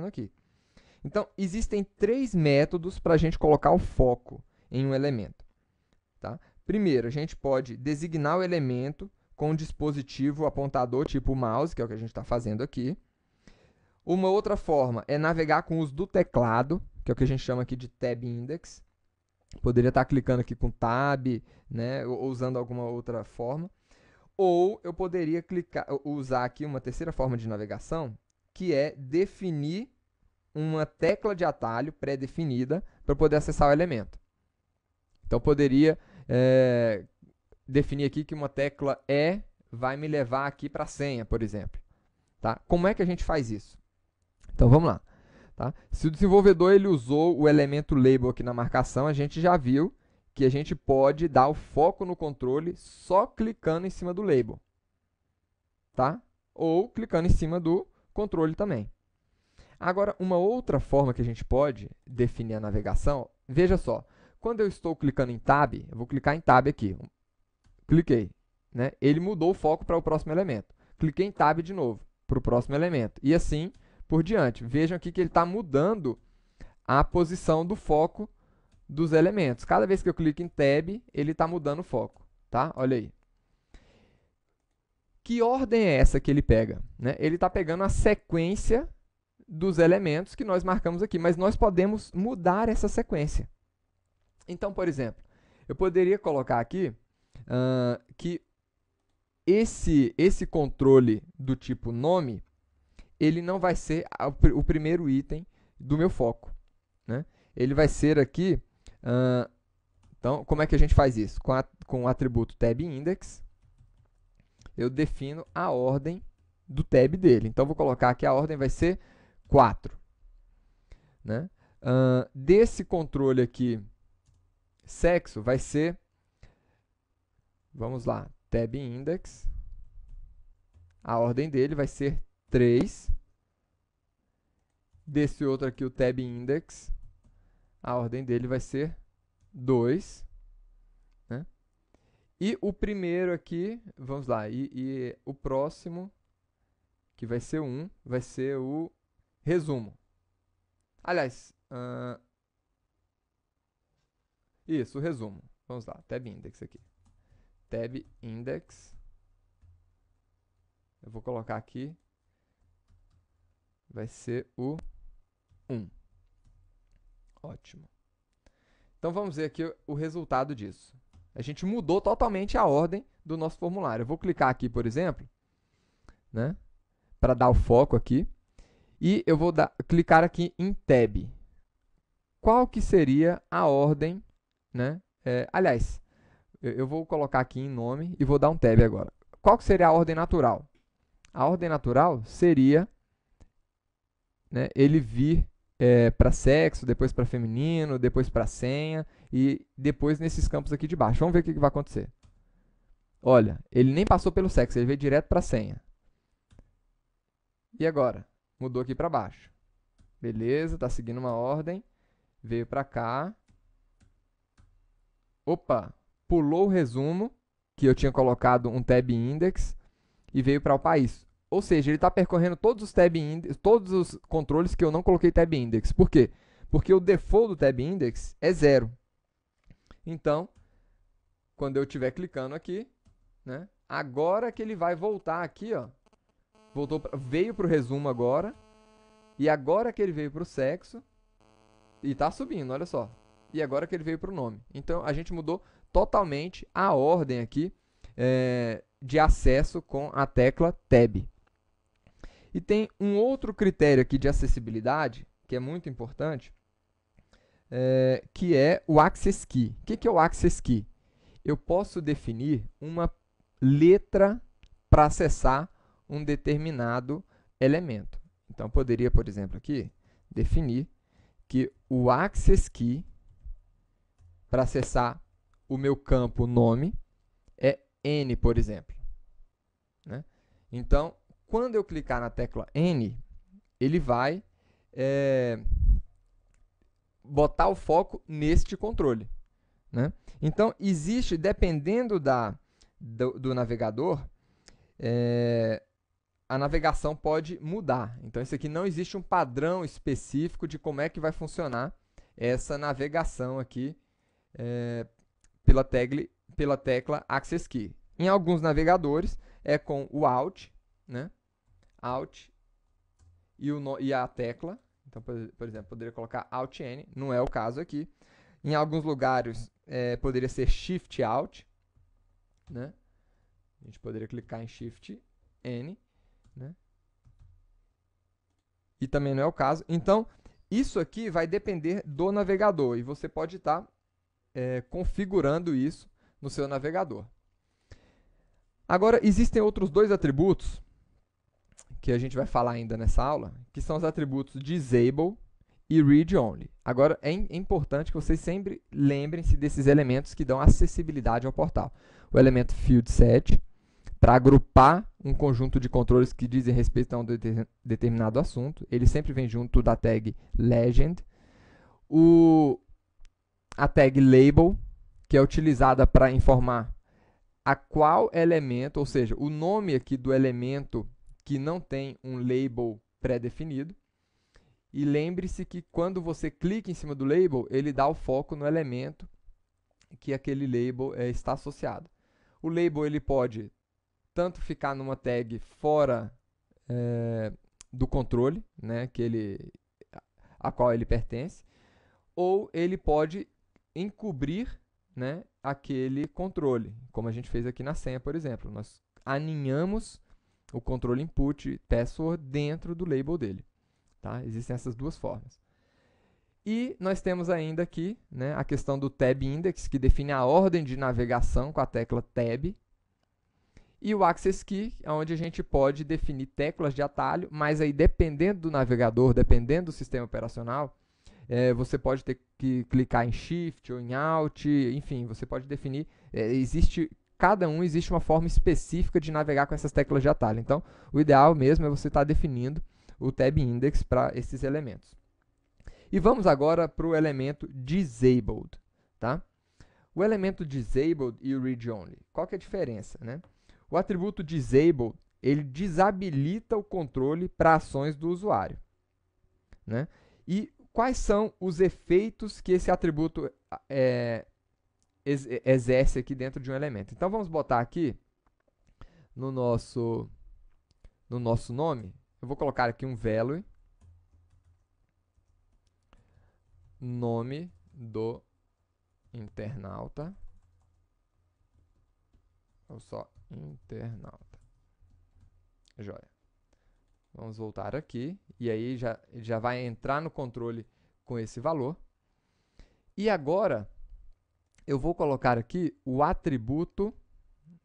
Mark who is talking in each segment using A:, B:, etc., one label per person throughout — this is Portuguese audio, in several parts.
A: aqui. Então, existem 3 métodos para a gente colocar o foco em um elemento. Tá? Primeiro, a gente pode designar o elemento com um dispositivo apontador tipo o mouse, que é o que a gente está fazendo aqui. Uma outra forma é navegar com o uso do teclado, que é o que a gente chama aqui de Tab Index. Poderia estar clicando aqui com Tab, né, ou usando alguma outra forma. Ou eu poderia usar aqui uma terceira forma de navegação, que é definir uma tecla de atalho pré-definida para poder acessar o elemento. Então, eu poderia definir aqui que uma tecla E vai me levar aqui para a senha, por exemplo. Tá? Como é que a gente faz isso? Então, vamos lá. Tá? Se o desenvolvedor ele usou o elemento label aqui na marcação, a gente já viu que a gente pode dar o foco no controle só clicando em cima do label. Tá? Ou clicando em cima do controle também. Agora, uma outra forma que a gente pode definir a navegação, veja só, quando eu estou clicando em Tab, eu vou clicar em Tab aqui, cliquei, né? Ele mudou o foco para o próximo elemento. Cliquei em Tab de novo, para o próximo elemento, e assim por diante. Vejam aqui que ele está mudando a posição do foco dos elementos. Cada vez que eu clico em Tab, ele está mudando o foco, tá? Olha aí. Que ordem é essa que ele pega? Né? Ele está pegando a sequência dos elementos que nós marcamos aqui, mas nós podemos mudar essa sequência. Então, por exemplo, eu poderia colocar aqui que esse controle do tipo nome, ele não vai ser o primeiro item do meu foco. Né? Ele vai ser aqui... então, como é que a gente faz isso? Com o atributo tabIndex, eu defino a ordem do tab dele. Então, vou colocar aqui a ordem vai ser 4. Né? Desse controle aqui, sexo, vai ser, vamos lá, tabIndex, a ordem dele vai ser 3. Desse outro aqui, o tabIndex, a ordem dele vai ser 2. Né? E o primeiro aqui, vamos lá, e o próximo, que vai ser 1, vai ser o resumo. Aliás, isso, o resumo. Vamos lá, tabIndex aqui. tabIndex. Eu vou colocar aqui. Vai ser o 1. Ótimo. Então, vamos ver aqui o resultado disso. A gente mudou totalmente a ordem do nosso formulário. Eu vou clicar aqui, por exemplo, né, para dar o foco aqui. E eu vou clicar aqui em Tab. Qual que seria a ordem? Né? Aliás, eu vou colocar aqui em nome e vou dar um Tab agora. Qual que seria a ordem natural? A ordem natural seria, né, ele vir para sexo, depois para feminino, depois para senha e depois nesses campos aqui de baixo. Vamos ver o que vai acontecer. Olha, ele nem passou pelo sexo, ele veio direto para senha. E agora? Mudou aqui para baixo. Beleza, está seguindo uma ordem. Veio para cá. Opa, pulou o resumo, que eu tinha colocado um tabIndex, e veio para o país. Ou seja, ele está percorrendo todos os controles que eu não coloquei tabIndex. Por quê? Porque o default do tabIndex é 0. Então, quando eu estiver clicando aqui, né, agora que ele vai voltar aqui, ó, veio para o resumo agora, e agora que ele veio para o sexo, e está subindo, olha só. E agora que ele veio para o nome. Então, a gente mudou totalmente a ordem aqui de acesso com a tecla Tab. E tem um outro critério aqui de acessibilidade, que é muito importante, que é o Access Key. O que é o Access Key? Eu posso definir uma letra para acessar um determinado elemento. Então, poderia, por exemplo, aqui, definir que o Access Key para acessar o meu campo nome é N, por exemplo. Né? Então, quando eu clicar na tecla N, ele vai botar o foco neste controle. Né? Então, existe, dependendo do navegador, a navegação pode mudar. Então, isso aqui não existe um padrão específico de como é que vai funcionar essa navegação aqui pela tecla Access Key. Em alguns navegadores é com o Alt, né? Alt e a tecla. Então, por exemplo, poderia colocar Alt N, não é o caso aqui. Em alguns lugares poderia ser Shift Alt, né? A gente poderia clicar em Shift N, né? E também não é o caso. Então, isso aqui vai depender do navegador e você pode estar configurando isso no seu navegador. Agora, existem outros dois atributos que a gente vai falar ainda nessa aula, que são os atributos Disable e Read Only. Agora, é importante que vocês sempre lembrem-se desses elementos que dão acessibilidade ao portal. O elemento Field Set, para agrupar um conjunto de controles que dizem respeito a um determinado assunto. Ele sempre vem junto da tag Legend. A tag Label, que é utilizada para informar a qual elemento, ou seja, o nome aqui do elemento que não tem um label pré-definido. E lembre-se que quando você clica em cima do label, ele dá o foco no elemento que aquele label está associado. O label ele pode tanto ficar numa tag fora do controle, né, a qual ele pertence, ou ele pode encobrir, né, aquele controle, como a gente fez aqui na senha, por exemplo. Nós aninhamos o controle input password dentro do label dele. Tá? Existem essas duas formas. E nós temos ainda aqui, né, a questão do Tab Index, que define a ordem de navegação com a tecla Tab. E o Access Key, onde a gente pode definir teclas de atalho, mas aí dependendo do navegador, dependendo do sistema operacional, você pode ter que clicar em Shift ou em Alt, enfim, você pode definir, cada um existe uma forma específica de navegar com essas teclas de atalho. Então, o ideal mesmo é você estar definindo o Tab Index para esses elementos. E vamos agora para o elemento Disabled. Tá? O elemento Disabled e o Read Only. Qual que é a diferença? Né? O atributo Disabled, ele desabilita o controle para ações do usuário. Né? E quais são os efeitos que esse atributo exerce aqui dentro de um elemento? Então, vamos botar aqui no nosso nome. Eu vou colocar aqui um value, nome do internauta, ou só internauta. Joia. Vamos voltar aqui, e aí já vai entrar no controle com esse valor. E agora, eu vou colocar aqui o atributo,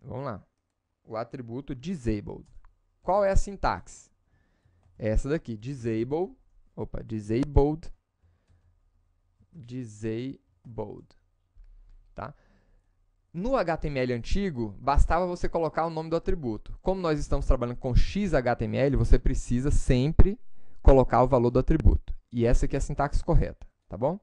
A: vamos lá, o atributo Disabled. Qual é a sintaxe? Essa daqui, disabled, tá? No HTML antigo, bastava você colocar o nome do atributo. Como nós estamos trabalhando com XHTML, você precisa sempre colocar o valor do atributo. E essa aqui é a sintaxe correta, tá bom?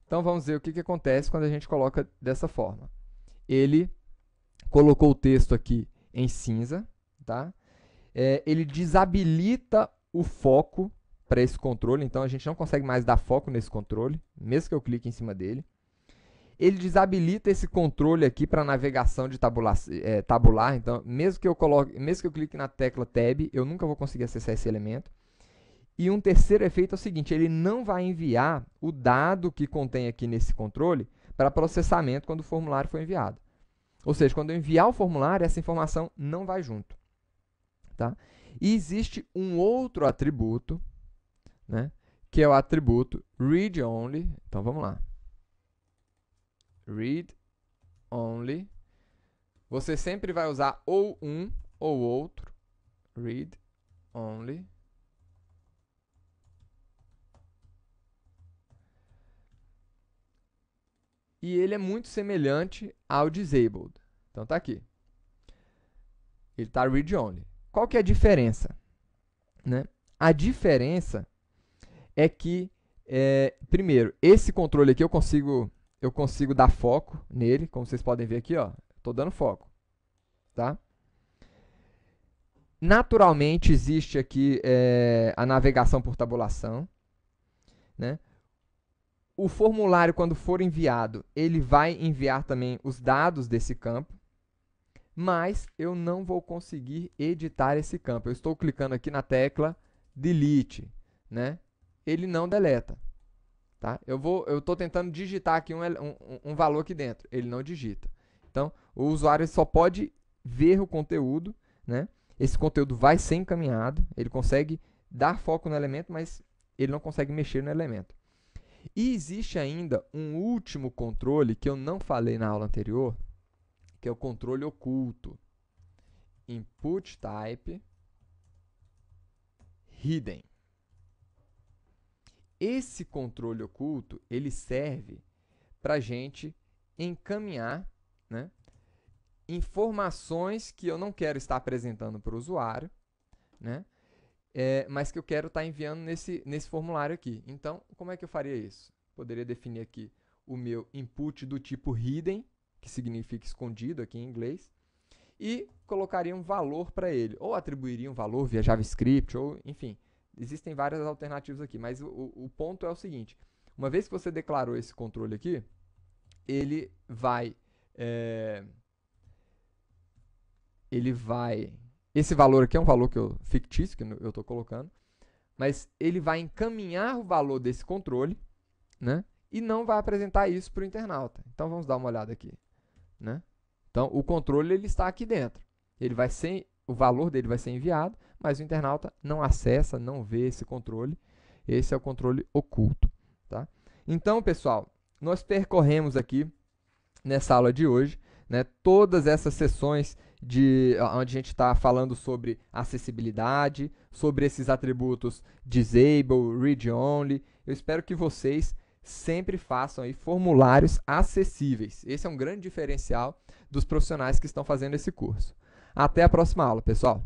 A: Então, vamos ver o que acontece quando a gente coloca dessa forma. Ele colocou o texto aqui em cinza, tá? Ele desabilita o foco para esse controle, então a gente não consegue mais dar foco nesse controle, mesmo que eu clique em cima dele. Ele desabilita esse controle aqui para navegação de tabular, então mesmo que eu clique na tecla Tab, eu nunca vou conseguir acessar esse elemento. E um terceiro efeito é o seguinte, ele não vai enviar o dado que contém aqui nesse controle para processamento quando o formulário for enviado. Ou seja, quando eu enviar o formulário, essa informação não vai junto. Tá? E existe um outro atributo, né, que é o atributo Read Only. Então, vamos lá. Read Only. Você sempre vai usar ou um ou outro. Read Only. E ele é muito semelhante ao Disabled. Então, tá aqui. Ele está Read Only. Qual que é a diferença? Né? A diferença é que, primeiro, esse controle aqui eu consigo dar foco nele, como vocês podem ver aqui, ó, estou dando foco. Tá? Naturalmente, existe aqui a navegação por tabulação, né? O formulário, quando for enviado, ele vai enviar também os dados desse campo, mas eu não vou conseguir editar esse campo. Eu estou clicando aqui na tecla Delete, né? Ele não deleta, tá? Eu estou tentando digitar aqui um valor aqui dentro, ele não digita. Então, o usuário só pode ver o conteúdo, né? Esse conteúdo vai ser encaminhado, ele consegue dar foco no elemento, mas ele não consegue mexer no elemento. E existe ainda um último controle que eu não falei na aula anterior, que é o controle oculto. Input type hidden. Esse controle oculto, ele serve para a gente encaminhar, né, informações que eu não quero estar apresentando para o usuário, né, mas que eu quero estar enviando nesse formulário aqui. Então, como é que eu faria isso? Poderia definir aqui o meu input do tipo hidden, que significa escondido aqui em inglês, e colocaria um valor para ele, ou atribuiria um valor via JavaScript, ou enfim, existem várias alternativas aqui, mas o ponto é o seguinte, uma vez que você declarou esse controle aqui, ele vai esse valor aqui é um valor fictício que eu estou colocando, mas ele vai encaminhar o valor desse controle, né? E não vai apresentar isso para o internauta. Então, vamos dar uma olhada aqui, né? Então, o controle ele está aqui dentro. O valor dele vai ser enviado, mas o internauta não acessa, não vê esse controle. Esse é o controle oculto, tá? Então, pessoal, nós percorremos aqui, nessa aula de hoje, né, todas essas sessões onde a gente está falando sobre acessibilidade, sobre esses atributos disable, read only. Eu espero que vocês sempre façam aí formulários acessíveis. Esse é um grande diferencial dos profissionais que estão fazendo esse curso. Até a próxima aula, pessoal!